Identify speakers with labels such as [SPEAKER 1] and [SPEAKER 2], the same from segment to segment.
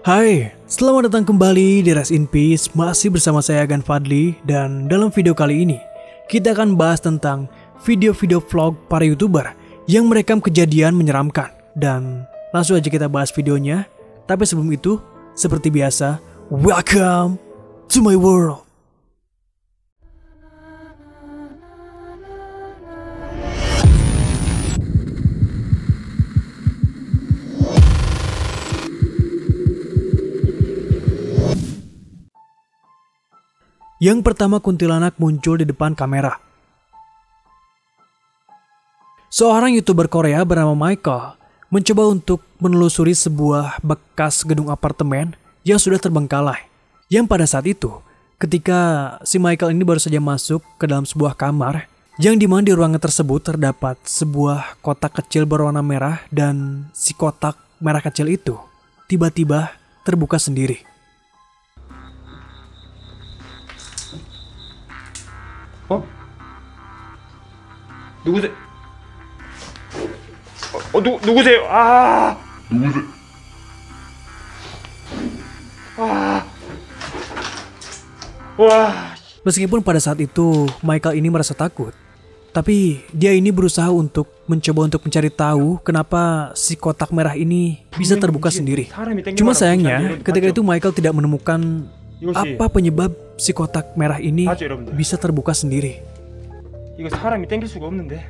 [SPEAKER 1] Hai, selamat datang kembali di Rest in Peace. Masih bersama saya Agan Fadli. Dan dalam video kali ini kita akan bahas tentang video-video vlog para YouTuber yang merekam kejadian menyeramkan. Dan langsung aja kita bahas videonya. Tapi sebelum itu, seperti biasa, welcome to my world. Yang pertama, kuntilanak muncul di depan kamera. Seorang YouTuber Korea bernama Michael mencoba untuk menelusuri sebuah bekas gedung apartemen yang sudah terbengkalai. Yang pada saat itu, ketika si Michael ini baru saja masuk ke dalam sebuah kamar, yang dimana di ruangan tersebut terdapat sebuah kotak kecil berwarna merah, dan si kotak merah kecil itu tiba-tiba terbuka sendiri.
[SPEAKER 2] 누구세요? 누구세요? 누구세요?
[SPEAKER 1] Meskipun pada saat itu Michael ini merasa takut, tapi dia ini berusaha untuk mencari tahu kenapa si kotak merah ini bisa terbuka sendiri. Cuma sayangnya ketika itu Michael tidak menemukan apa penyebab si kotak merah ini bisa terbuka sendiri.
[SPEAKER 2] 이거 사람이 땡길 수가 없는데.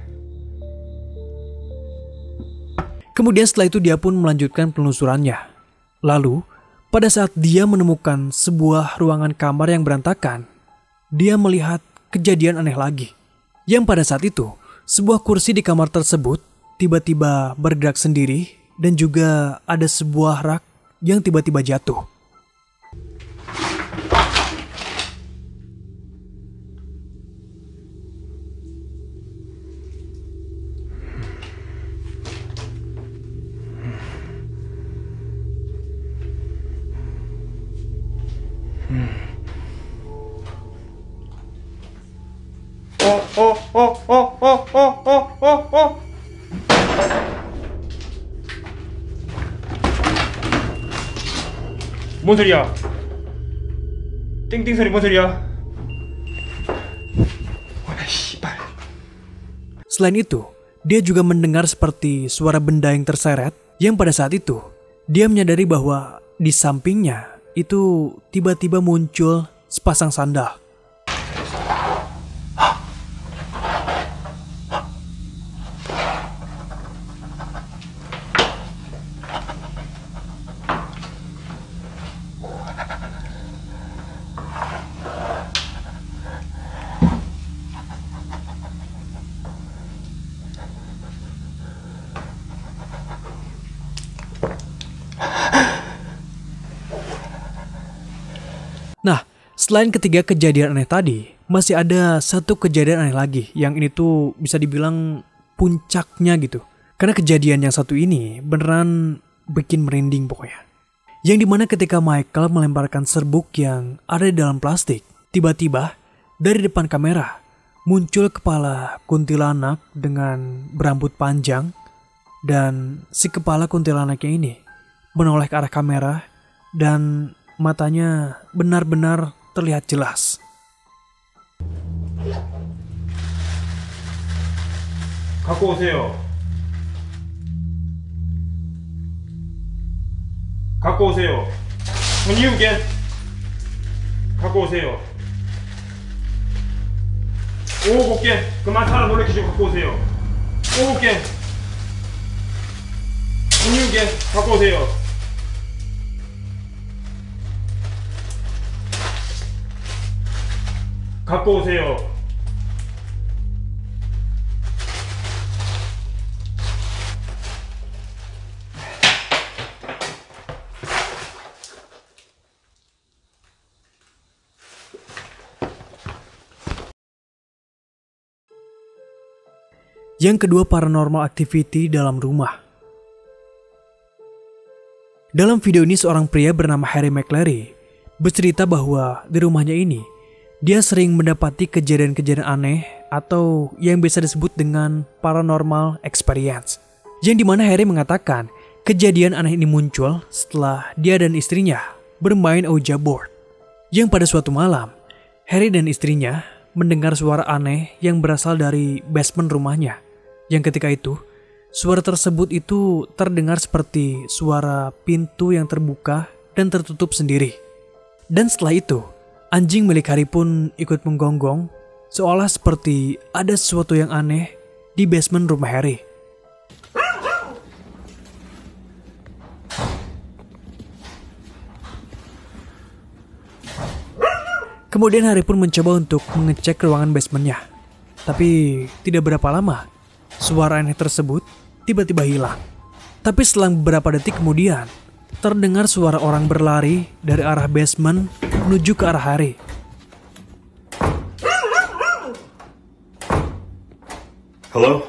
[SPEAKER 1] Kemudian setelah itu dia pun melanjutkan penelusurannya. Lalu, pada saat dia menemukan sebuah ruangan kamar yang berantakan, dia melihat kejadian aneh lagi. Yang pada saat itu, sebuah kursi di kamar tersebut tiba-tiba bergerak sendiri, dan juga ada sebuah rak yang tiba-tiba jatuh.
[SPEAKER 2] 뭔 소리야? 띵띵 소리 뭔 소리야? 씨발.
[SPEAKER 1] Selain itu, dia juga mendengar seperti suara benda yang terseret, yang pada saat itu dia menyadari bahwa di sampingnya itu tiba-tiba muncul sepasang sandal. Nah, selain ketiga kejadian aneh tadi, masih ada satu kejadian aneh lagi yang ini tuh bisa dibilang puncaknya gitu. Karena kejadian yang satu ini beneran bikin merinding pokoknya. Yang dimana ketika Michael melemparkan serbuk yang ada di dalam plastik, tiba-tiba dari depan kamera muncul kepala kuntilanak dengan berambut panjang, dan si kepala kuntilanaknya ini menoleh ke arah kamera dan matanya benar-benar terlihat jelas.
[SPEAKER 2] 갖고 오세요. 갖고 오세요. 이유겐 갖고 오세요. 5개 그만 사람 놀래키시고 갖고 오세요. 5개 이유겐 갖고 오세요. 갖고 오세요.
[SPEAKER 1] Yang kedua, paranormal activity dalam rumah. Dalam video ini seorang pria bernama Harry McLary bercerita bahwa di rumahnya ini dia sering mendapati kejadian-kejadian aneh atau yang bisa disebut dengan paranormal experience. Yang dimana Harry mengatakan Kejadian aneh ini muncul setelah dia dan istrinya bermain Ouija board. Yang pada suatu malam, Harry dan istrinya mendengar suara aneh yang berasal dari basement rumahnya. Yang ketika itu, suara tersebut itu terdengar seperti suara pintu yang terbuka dan tertutup sendiri. Dan setelah itu, anjing milik Harry pun ikut menggonggong, seolah seperti ada sesuatu yang aneh di basement rumah Harry. Kemudian Harry pun mencoba untuk mengecek ruangan basementnya. Tapi tidak berapa lama, suara aneh tersebut tiba-tiba hilang. Tapi selang beberapa detik kemudian, terdengar suara orang berlari dari arah basement menuju ke arah Harry.
[SPEAKER 2] Hello?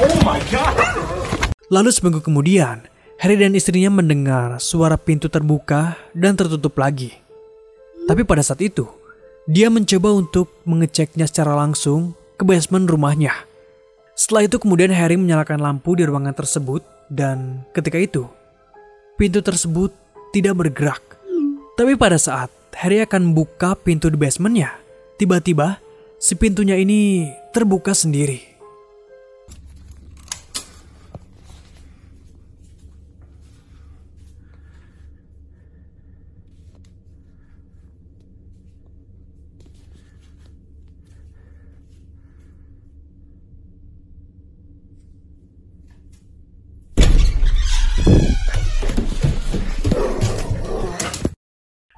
[SPEAKER 2] Oh my god!
[SPEAKER 1] Lalu seminggu kemudian, Harry dan istrinya mendengar suara pintu terbuka dan tertutup lagi. Tapi pada saat itu, dia mencoba untuk mengeceknya secara langsung ke basement rumahnya. Setelah itu kemudian Harry menyalakan lampu di ruangan tersebut dan ketika itu, pintu tersebut tidak bergerak. Tapi pada saat Harry akan buka pintu di basementnya, tiba-tiba si pintunya ini terbuka sendiri.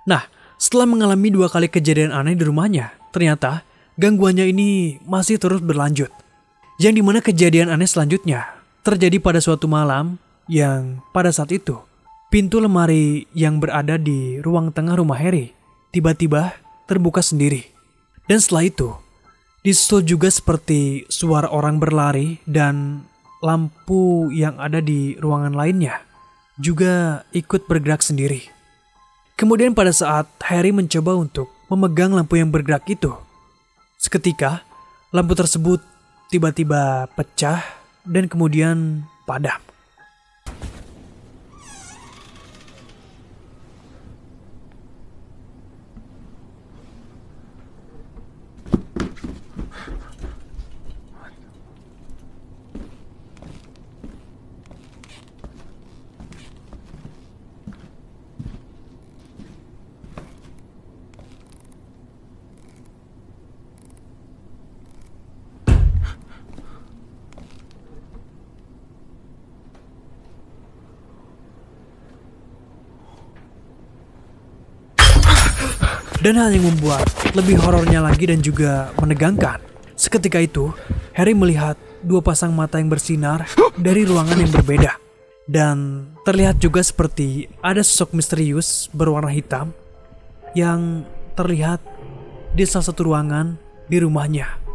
[SPEAKER 1] Nah, setelah mengalami 2 kali kejadian aneh di rumahnya, ternyata gangguannya ini masih terus berlanjut. Yang dimana kejadian aneh selanjutnya terjadi pada suatu malam yang pada saat itu, pintu lemari yang berada di ruang tengah rumah Harry tiba-tiba terbuka sendiri. Dan setelah itu, disusul juga seperti suara orang berlari dan lampu yang ada di ruangan lainnya juga ikut bergerak sendiri. Kemudian pada saat Harry mencoba untuk memegang lampu yang bergerak itu, seketika lampu tersebut tiba-tiba pecah dan kemudian padam. Dan hal yang membuat lebih horornya lagi dan juga menegangkan, seketika itu Harry melihat 2 pasang mata yang bersinar dari ruangan yang berbeda. Dan terlihat juga seperti ada sosok misterius berwarna hitam yang terlihat di salah satu ruangan di rumahnya.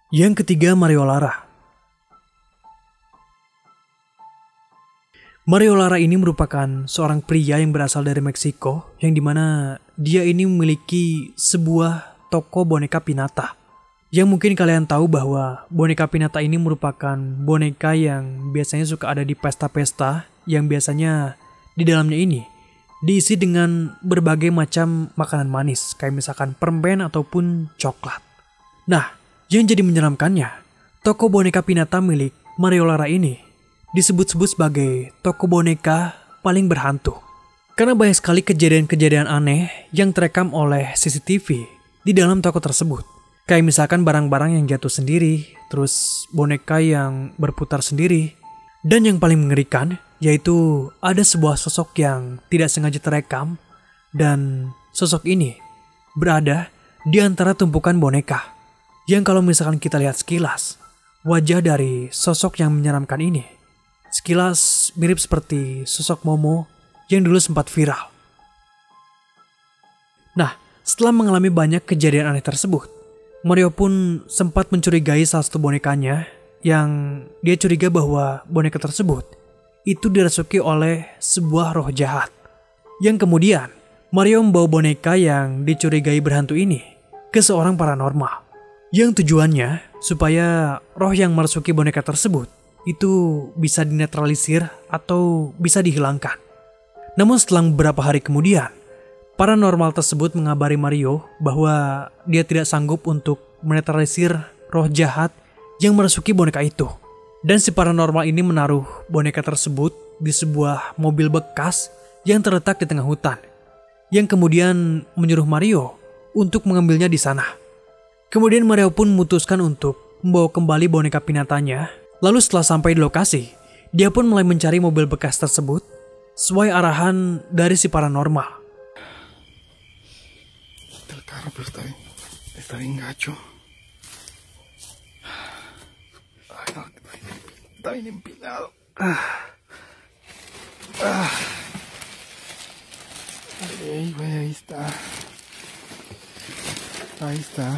[SPEAKER 1] Yang ketiga, Mario Lara. Mario Lara ini merupakan seorang pria yang berasal dari Meksiko, yang dimana dia ini memiliki sebuah toko boneka Pinata. Yang mungkin kalian tahu bahwa boneka Pinata ini merupakan boneka yang biasanya suka ada di pesta-pesta, yang biasanya di dalamnya ini diisi dengan berbagai macam makanan manis, kayak misalkan permen ataupun coklat. Nah, yang jadi menyeramkannya, toko boneka Pinata milik Mario Lara ini disebut-sebut sebagai toko boneka paling berhantu. Karena banyak sekali kejadian-kejadian aneh yang terekam oleh CCTV di dalam toko tersebut. Kayak misalkan barang-barang yang jatuh sendiri, terus boneka yang berputar sendiri. Dan yang paling mengerikan, yaitu ada sebuah sosok yang tidak sengaja terekam, dan sosok ini berada di antara tumpukan boneka. Yang kalau misalkan kita lihat sekilas, wajah dari sosok yang menyeramkan ini sekilas mirip seperti sosok Momo yang dulu sempat viral. Nah, setelah mengalami banyak kejadian aneh tersebut, Mario pun sempat mencurigai salah satu bonekanya yang dia curiga bahwa boneka tersebut itu dirasuki oleh sebuah roh jahat. Yang kemudian Mario membawa boneka yang dicurigai berhantu ini ke seorang paranormal. Yang tujuannya supaya roh yang merasuki boneka tersebut itu bisa dinetralisir atau bisa dihilangkan. Namun setelah beberapa hari kemudian, paranormal tersebut mengabari Mario bahwa dia tidak sanggup untuk menetralisir roh jahat yang merasuki boneka itu. Dan si paranormal ini menaruh boneka tersebut di sebuah mobil bekas yang terletak di tengah hutan, yang kemudian menyuruh Mario untuk mengambilnya di sana. Kemudian Mario pun memutuskan untuk membawa kembali boneka pinatanya. Lalu setelah sampai di lokasi, dia pun mulai mencari mobil bekas tersebut sesuai arahan dari si paranormal.
[SPEAKER 3] El carro, pero está bien gacho. Ay, no, está bien empinado. Ey, güey, ahí está. Ahí está.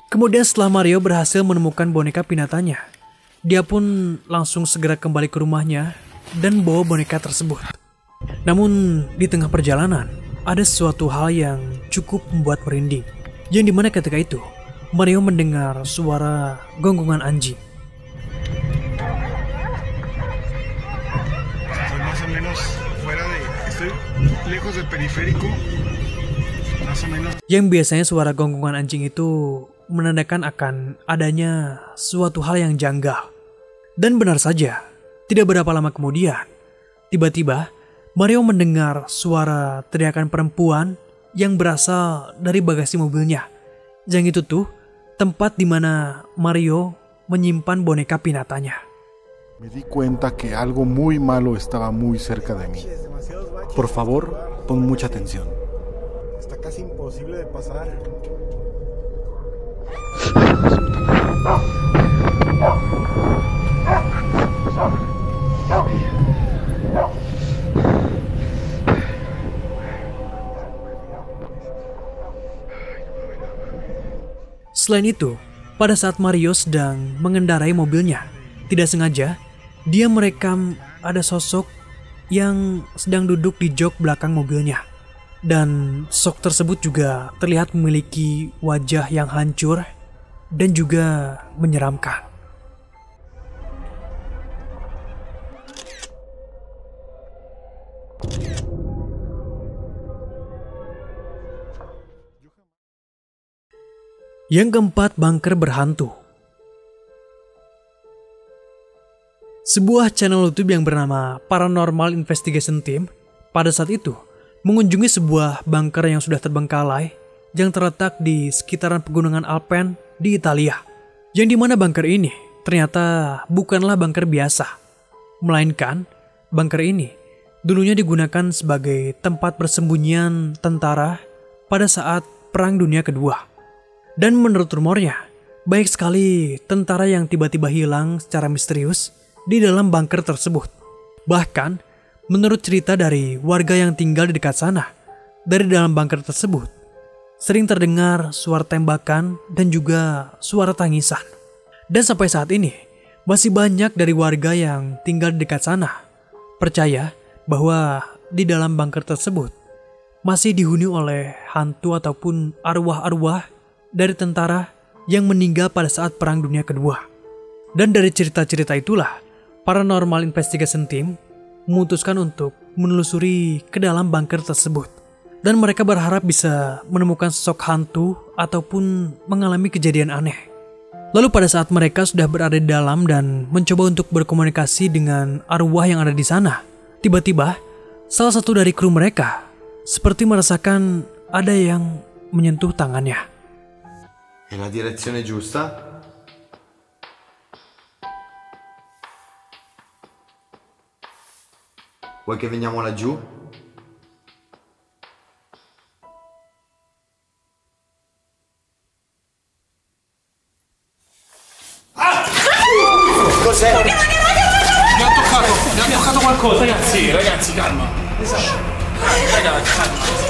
[SPEAKER 1] Kemudian setelah Mario berhasil menemukan boneka pinatanya, dia pun langsung segera kembali ke rumahnya dan bawa boneka tersebut. Namun di tengah perjalanan, ada sesuatu hal yang cukup membuat merinding. Yang dimana ketika itu, Mario mendengar suara gonggongan anjing.
[SPEAKER 3] Estoy más o menos fuera de... Estoy lejos del periférico. Más o menos.
[SPEAKER 1] Yang biasanya suara gonggongan anjing itu menandakan akan adanya suatu hal yang janggal. Dan benar saja, tidak berapa lama kemudian, tiba-tiba Mario mendengar suara teriakan perempuan yang berasal dari bagasi mobilnya. Yang itu tuh tempat di mana Mario menyimpan boneka pinatanya.
[SPEAKER 3] Me di cuenta que algo muy malo estaba muy cerca de mí. Por favor, pon mucha atención. Está casi imposible de pasar.
[SPEAKER 1] Selain itu, pada saat Mario sedang mengendarai mobilnya, tidak sengaja dia merekam ada sosok yang sedang duduk di jok belakang mobilnya. Dan sosok tersebut juga terlihat memiliki wajah yang hancur dan juga menyeramkan. Yang keempat, bunker berhantu. Sebuah channel YouTube yang bernama Paranormal Investigation Team pada saat itu mengunjungi sebuah bunker yang sudah terbengkalai yang terletak di sekitaran pegunungan Alpen di Italia. Yang dimana bunker ini ternyata bukanlah bunker biasa, melainkan bunker ini dulunya digunakan sebagai tempat persembunyian tentara pada saat Perang Dunia Kedua. Dan menurut rumornya, banyak sekali tentara yang tiba-tiba hilang secara misterius di dalam bunker tersebut. Bahkan, menurut cerita dari warga yang tinggal di dekat sana, dari dalam bunker tersebut, sering terdengar suara tembakan dan juga suara tangisan. Dan sampai saat ini, masih banyak dari warga yang tinggal di dekat sana percaya bahwa di dalam bunker tersebut masih dihuni oleh hantu ataupun arwah-arwah dari tentara yang meninggal pada saat Perang Dunia Kedua. Dan dari cerita-cerita itulah, Paranormal Investigation Team memutuskan untuk menelusuri ke dalam bunker tersebut. Dan mereka berharap bisa menemukan sosok hantu ataupun mengalami kejadian aneh. Lalu pada saat mereka sudah berada di dalam dan mencoba untuk berkomunikasi dengan arwah yang ada di sana, tiba-tiba salah satu dari kru mereka seperti merasakan ada yang menyentuh tangannya.
[SPEAKER 4] È la direzione giusta? Vuoi che veniamo laggiù?
[SPEAKER 2] qualcosa.
[SPEAKER 5] Sì, ragazzi, calma.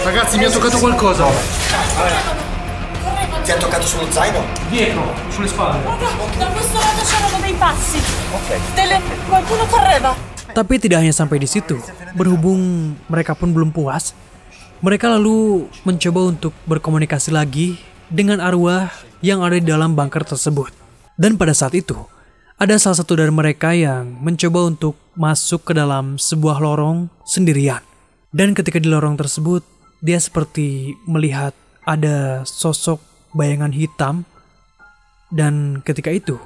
[SPEAKER 5] Ragazzi, mi ha toccato qualcosa.
[SPEAKER 6] Ti ha toccato sullo zaino?
[SPEAKER 2] Dietro, sulle spalle.
[SPEAKER 7] Da questo lato c'erano dei passi. Qualcuno correva.
[SPEAKER 1] Tapi tidak hanya sampai di situ. Berhubung mereka pun belum puas, mereka lalu mencoba untuk berkomunikasi lagi dengan arwah yang ada di dalam bunker tersebut. Dan pada saat itu, ada salah satu dari mereka yang mencoba untuk masuk ke dalam sebuah lorong sendirian. Dan ketika di lorong tersebut, dia seperti melihat ada sosok bayangan hitam. Dan ketika itu,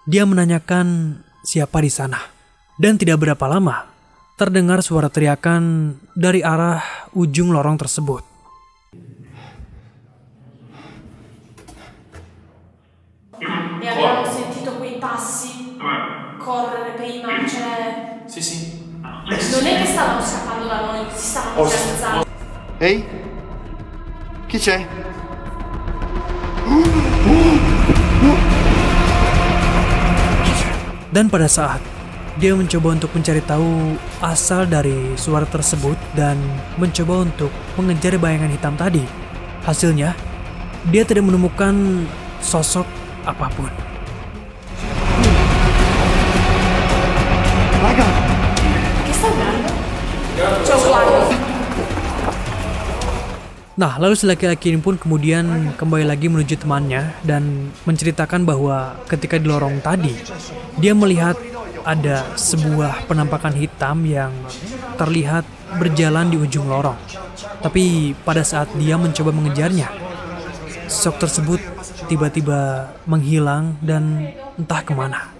[SPEAKER 1] dia menanyakan siapa di sana. Dan tidak berapa lama, terdengar suara teriakan dari arah ujung lorong tersebut.
[SPEAKER 7] E avevamo sentito quei passi correre prima, cioè...
[SPEAKER 5] Sì.
[SPEAKER 7] Non è che stavano scappando da noi, si stavano piazzando.
[SPEAKER 3] Ehi? Chi c'è?
[SPEAKER 1] Dan pada saat dia mencoba untuk mencari tahu asal dari suara tersebut dan mencoba untuk mengejar bayangan hitam tadi, hasilnya dia tidak menemukan sosok apapun.
[SPEAKER 7] Che sta andando? C'è un guardo.
[SPEAKER 1] Nah, lalu si laki-laki ini pun kemudian kembali lagi menuju temannya dan menceritakan bahwa ketika di lorong tadi, dia melihat ada sebuah penampakan hitam yang terlihat berjalan di ujung lorong. Tapi pada saat dia mencoba mengejarnya, sosok tersebut tiba-tiba menghilang dan entah kemana.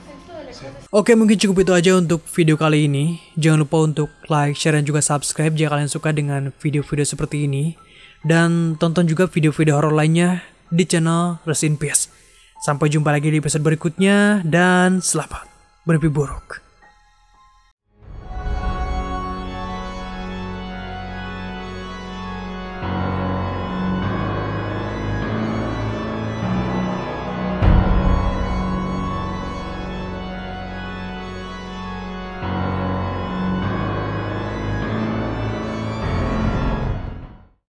[SPEAKER 1] Oke, mungkin cukup itu aja untuk video kali ini. Jangan lupa untuk like, share, dan juga subscribe jika kalian suka dengan video-video seperti ini. Dan tonton juga video-video horor lainnya di channel Rest in Peace. Sampai jumpa lagi di episode berikutnya dan selamat bermimpi buruk.